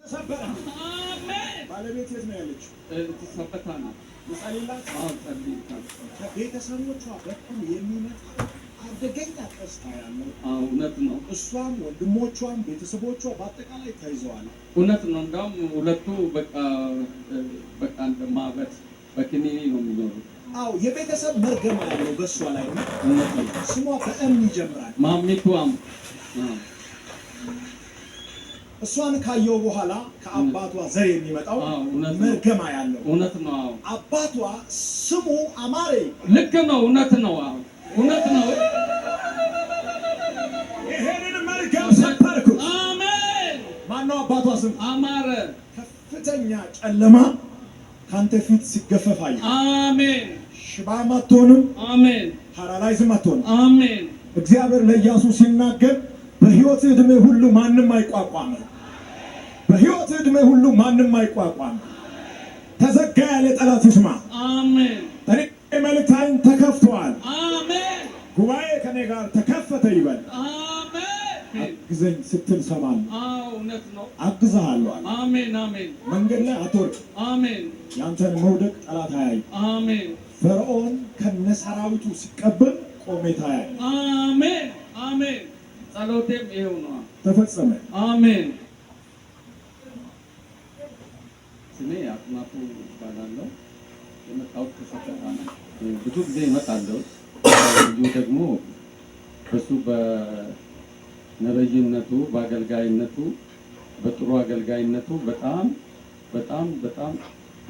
ሰበራ አሜን። ባለቤት የት ነው ያለችው? ተሰበታ ነው ይጸልይላት። ከቤተሰቦቿ በኩል የሚመጣ አደገኛ ቀስታ ያለው እውነት ነው። እሷም ወንድሞቿም ቤተሰቦቿ በአጠቃላይ ተይዘዋል። እውነት ነው። እንዳውም ሁለቱ በቃ እንደማበት በክኒኒ ነው የሚኖሩት። የቤተሰብ መርገም ያለው በእሷ ላይ ነው። እውነት ነው። ስሟ በእም ይጀምራል። ማሚቷም እሷን ካየው በኋላ ከአባቷ ዘር የሚመጣው መርገማ ያለው እውነት ነው። አባቷ ስሙ አማሬ። ልክ ነው። እውነት ነው። እውነት ነው። ይሄንን መርገም ሰበርኩ። አሜን። ማነው አባቷ ስም? አማረ። ከፍተኛ ጨለማ ካንተ ፊት ሲገፈፋይ። አሜን። ሽባም አትሆንም። አሜን። ፓራላይዝም አትሆንም። አሜን። እግዚአብሔር ለኢያሱ ሲናገር በሕይወት ዕድሜ ሁሉ ማንም አይቋቋም። በሕይወት ዕድሜ ሁሉ ማንም አይቋቋም። ተዘጋ ያለ ጠላት ይስማ። አሜን። እኔ መልእክታይን ተከፍተዋል። አሜን። ጉባኤ ከኔ ጋር ተከፈተ ይበል። አሜን። አግዘኝ ስትል ሰማል። እውነት ነው። አግዝሃለሁ። አሜን። አሜን። መንገድ ላይ አትወድቅ። አሜን። ያንተን መውደቅ ጠላት አያይ። አሜን። ፈርዖን ከነሰራዊቱ ሲቀበል ቆሜታ ያይ። አሜን። አሜን። ጸሎቴም ይሄው ነው። ተፈጸመ። አሜን። ስሜ አጥናፉ ይባላለሁ። የመጣሁት ከሰበታ ነው። ብዙ ጊዜ እመጣለሁ። ልዩ ደግሞ በሱ በነብይነቱ በአገልጋይነቱ በጥሩ አገልጋይነቱ በጣም በጣም በጣም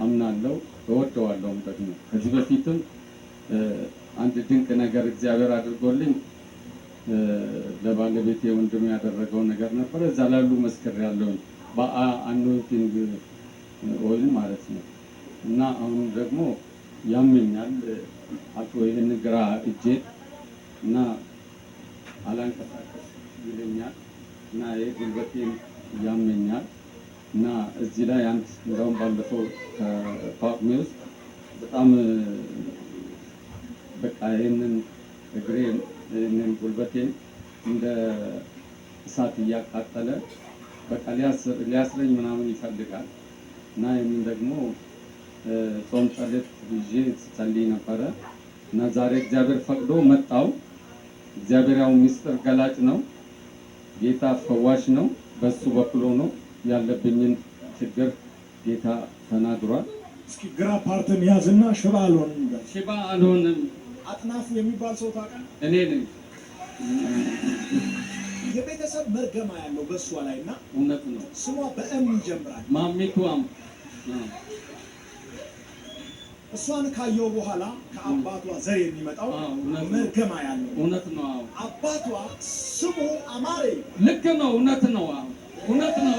አምናለሁ፣ እወደዋለሁ። ደግሞ ከዚህ በፊትም አንድ ድንቅ ነገር እግዚአብሔር አድርጎልኝ ለባለቤቴ ወንድም ያደረገው ነገር ነበር። እዛ ላሉ መስክሬያለሁ። በአኖይንቲንግ ኦይል ማለት ነው። እና አሁን ደግሞ ያመኛል አቶ ይሄን ግራ እጄ እና አላንቀሳቀስ ይለኛል እና የጉልበቴን ያመኛል እና እዚህ ላይ አንድ እንደውም ባለፈው ከጳጉሜ ውስጥ በጣም በቃ ይሄንን እግሬን ይሄንን ጉልበቴን እንደ እሳት እያቃጠለ በቃ ሊያስረኝ ምናምን ይፈልጋል እና ይሄንን ደግሞ ጾም ጸሎት ይዤ ጸልይ ነበረ እና ዛሬ እግዚአብሔር ፈቅዶ መጣው። እግዚአብሔር ያው ሚስጥር ገላጭ ነው። ጌታ ፈዋሽ ነው። በሱ በኩል ሆኖ ያለብኝን ችግር ጌታ ተናግሯል። እስኪ ግራ ፓርትን ያዝና ሽባ አልሆንም። ሽባ አልሆንም። አጥናፉ የሚባል ሰው ታውቃለህ? እኔ ነኝ። የቤተሰብ መርገማ ያለው በእሷ ላይ እና እውነት ነው። ስሟ በእም ይጀምራል። ማሚቷም እሷን ካየው በኋላ ከአባቷ ዘር የሚመጣው መርገማ ያለው እውነት ነው። አባቷ ስሙ አማሬ። ልክ ነው። እውነት ነው። እውነት ነው።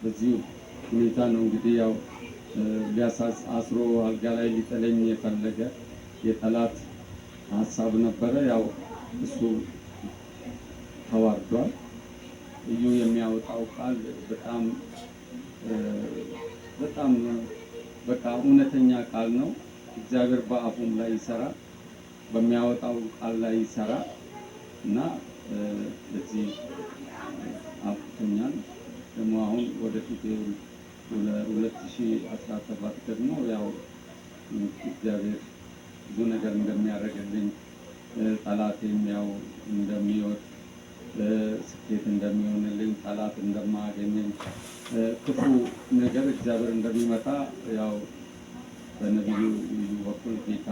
በዚህ ሁኔታ ነው እንግዲህ ያው አስሮ አልጋ ላይ ሊጥለኝ የፈለገ የጠላት ሀሳብ ነበረ። ያው እሱ ተዋርዷል። እዩ የሚያወጣው ቃል በጣም በጣም በቃ እውነተኛ ቃል ነው። እግዚአብሔር በአፉም ላይ ይሰራል፣ በሚያወጣው ቃል ላይ ይሰራል እና ለዚህ አፍቶኛል። ደግሞ አሁን ወደፊት 2017 ደግሞ ያው እግዚአብሔር ብዙ ነገር እንደሚያደርግልኝ ጠላቴም ያው እንደሚወድ ስኬት እንደሚሆንልኝ ጠላት እንደማገኘኝ ክፉ ነገር እግዚአብሔር እንደሚመጣ ያው በነቢዩ በኩል ጌታ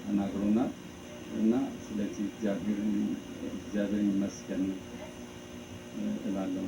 ተናግሮናል እና ስለዚህ እግዚአብሔር ይመስገን እላለሁ።